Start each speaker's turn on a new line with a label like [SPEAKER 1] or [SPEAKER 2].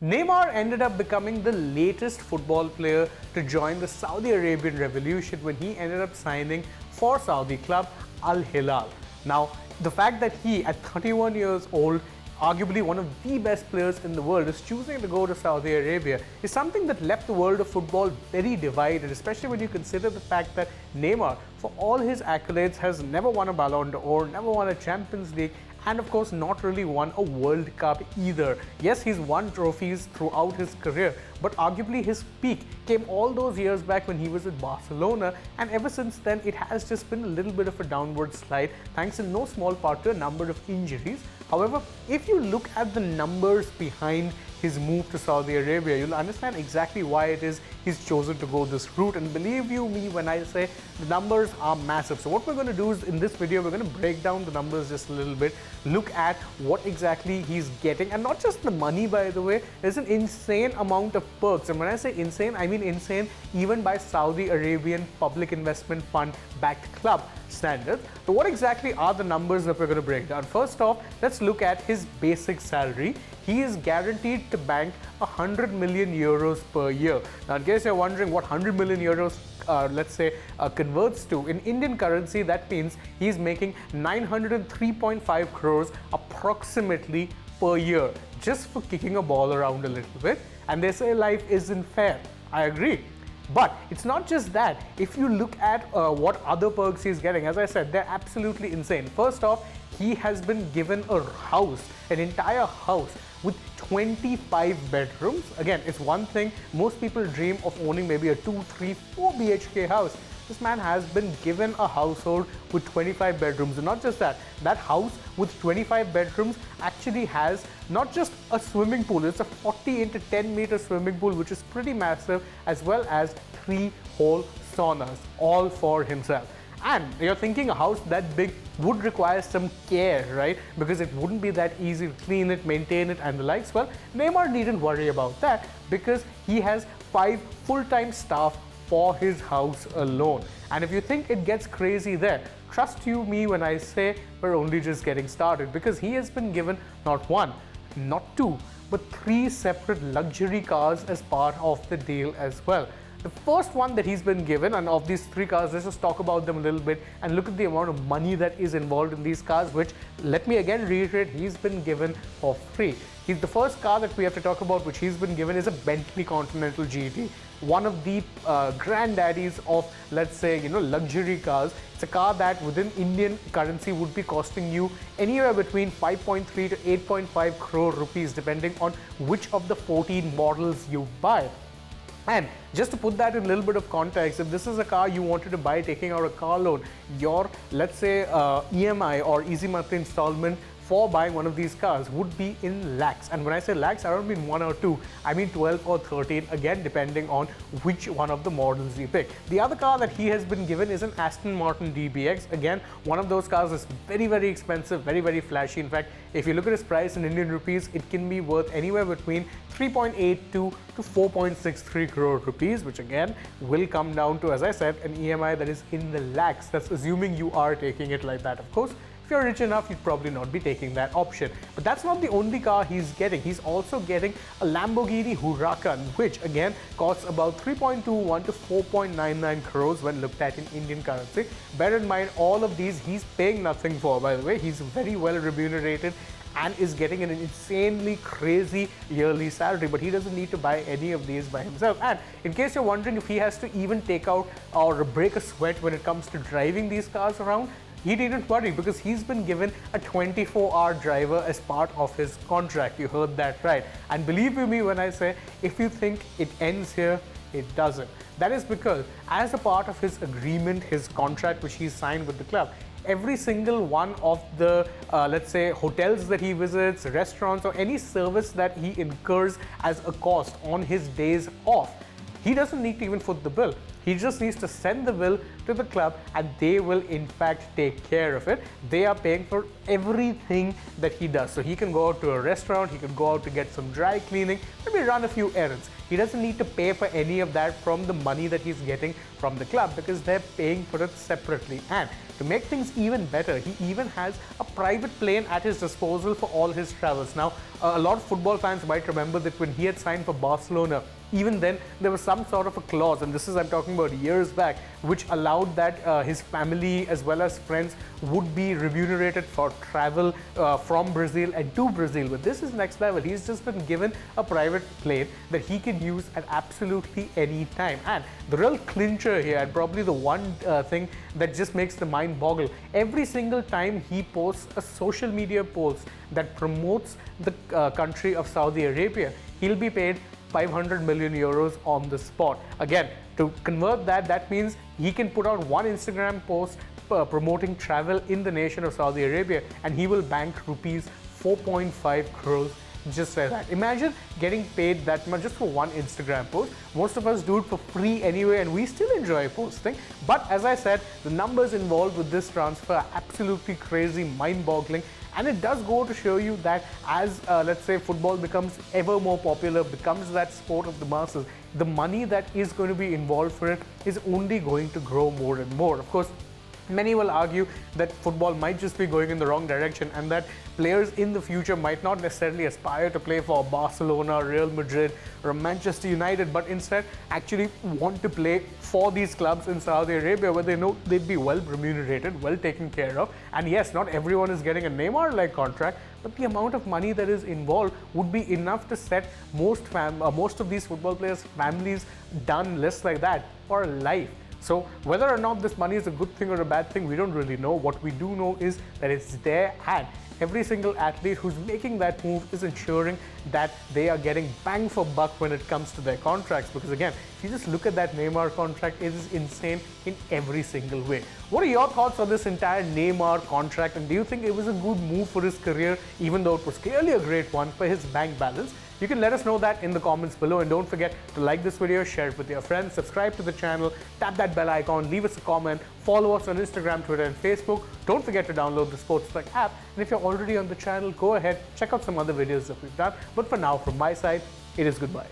[SPEAKER 1] Neymar ended up becoming the latest football player to join the Saudi Arabian revolution when he ended up signing for Saudi club Al Hilal. Now, the fact that he, at 31 years old, arguably one of the best players in the world, is choosing to go to Saudi Arabia is something that left the world of football very divided, especially when you consider the fact that Neymar, for all his accolades, has never won a Ballon d'Or, never won a Champions League, and of course not really won a World Cup either. Yes, he's won trophies throughout his career, but arguably his peak came all those years back when he was at Barcelona, and ever since then it has just been a little bit of a downward slide, thanks in no small part to a number of injuries. However, if you look at the numbers behind his move to Saudi Arabia, you'll understand exactly why it is he's chosen to go this route. And believe you me when I say the numbers are massive. So what we're going to do is, in this video, we're going to break down the numbers just a little bit, look at what exactly he's getting, and not just the money, by the way. There's an insane amount of perks, and when I say insane, I mean insane even by Saudi Arabian Public Investment Fund backed club standards. So what exactly are the numbers that we're going to break down? First off, let's look at his basic salary. He is guaranteed to bank 100 million euros per year. Now, in case you're wondering what 100 million euros let's say converts to in Indian currency, that means he's making 903.5 crores approximately per year just for kicking a ball around a little bit. And they say life isn't fair. I agree. But it's not just that. If you look at what other perks he's getting, as I said, they're absolutely insane. First off, he has been given a house, an entire house with 25 bedrooms. Again, it's one thing, most people dream of owning maybe a 2, 3, 4 BHK house. This man has been given a household with 25 bedrooms. And not just that, that house with 25 bedrooms actually has not just a swimming pool, it's a 40 into 10 meter swimming pool, which is pretty massive, as well as 3 whole saunas, all for himself. And you're thinking a house that big would require some care, right? Because it wouldn't be that easy to clean it, maintain it, and the likes. Well, Neymar needn't worry about that because he has 5 full-time staff for his house alone. And if you think it gets crazy there, trust you me when I say we're only just getting started, because he has been given not 1, not 2, but 3 separate luxury cars as part of the deal as well. The first one that he's been given, and of these 3 cars, let's just talk about them a little bit and look at the amount of money that is involved in these cars, which, let me again reiterate, he's been given for free. The first car that we have to talk about, which he's been given, is a Bentley Continental GT, one of the granddaddies of, let's say, luxury cars. It's a car that within Indian currency would be costing you anywhere between 5.3 to 8.5 crore rupees, depending on which of the 14 models you buy. And just to put that in a little bit of context, if this is a car you wanted to buy taking out a car loan, your, let's say, EMI or easy monthly installment for buying one of these cars would be in lakhs. And when I say lakhs, I don't mean 1 or 2, I mean 12 or 13, again depending on which one of the models you pick. The other car that he has been given is an Aston Martin DBX. Again, one of those cars is very, very expensive, very, very flashy. In fact, if you look at its price in Indian rupees, it can be worth anywhere between 3.82 to 4.63 crore rupees, which again will come down to, as I said, an EMI that is in the lakhs. That's assuming you are taking it like that, of course. If you're rich enough, you'd probably not be taking that option. But that's not the only car he's getting. He's also getting a Lamborghini Huracan, which again costs about 3.21 to 4.99 crores when looked at in Indian currency. Bear in mind, all of these he's paying nothing for, by the way. He's very well remunerated and is getting an insanely crazy yearly salary, but he doesn't need to buy any of these by himself. And in case you're wondering if he has to even take out or break a sweat when it comes to driving these cars around, he needn't worry, because he's been given a 24-hour driver as part of his contract. You heard that right. And believe you me when I say, if you think it ends here, it doesn't. That is because as a part of his agreement, his contract which he signed with the club, every single one of the, let's say, hotels that he visits, restaurants, or any service that he incurs as a cost on his days off, he doesn't need to even foot the bill. He just needs to send the bill to the club and they will in fact take care of it. They are paying for everything that he does. So he can go out to a restaurant, he can go out to get some dry cleaning, maybe run a few errands. He doesn't need to pay for any of that from the money that he's getting from the club because they're paying for it separately. And to make things even better, he even has a private plane at his disposal for all his travels. Now, a lot of football fans might remember that when he had signed for Barcelona, even then there was some sort of a clause, and this is I'm talking about years back, which allowed that his family as well as friends would be remunerated for travel from Brazil and to Brazil. But this is next level. He's just been given a private plane that he can use at absolutely any time. And the real clincher here, and probably the one thing that just makes the mind boggle, every single time he posts a social media post that promotes the country of Saudi Arabia, he'll be paid 500 million euros on the spot. Again, to convert that, that means he can put out one Instagram post promoting travel in the nation of Saudi Arabia and he will bank rupees 4.5 crores just like that. Imagine getting paid that much just for one Instagram post. Most of us do it for free anyway and we still enjoy posting. But as I said, the numbers involved with this transfer are absolutely crazy, mind-boggling. And it does go to show you that as, let's say, football becomes ever more popular, becomes that sport of the masses, the money that is going to be involved for it is only going to grow more and more. Of course, many will argue that football might just be going in the wrong direction and that players in the future might not necessarily aspire to play for Barcelona, Real Madrid or Manchester United, but instead actually want to play for these clubs in Saudi Arabia where they know they'd be well remunerated, well taken care of. And yes, not everyone is getting a Neymar-like contract, but the amount of money that is involved would be enough to set most of these football players' families done lists like that for life. So whether or not this money is a good thing or a bad thing, we don't really know. What we do know is that it's there, and every single athlete who's making that move is ensuring that they are getting bang for buck when it comes to their contracts. Because again, if you just look at that Neymar contract, it is insane in every single way. What are your thoughts on this entire Neymar contract, and do you think it was a good move for his career, even though it was clearly a great one for his bank balance? You can let us know that in the comments below, and don't forget to like this video, share it with your friends, subscribe to the channel, tap that bell icon, leave us a comment, follow us on Instagram, Twitter and Facebook. Don't forget to download the Sportsbet app, and if you're already on the channel, go ahead, check out some other videos that we've done. But for now, from my side, it is goodbye.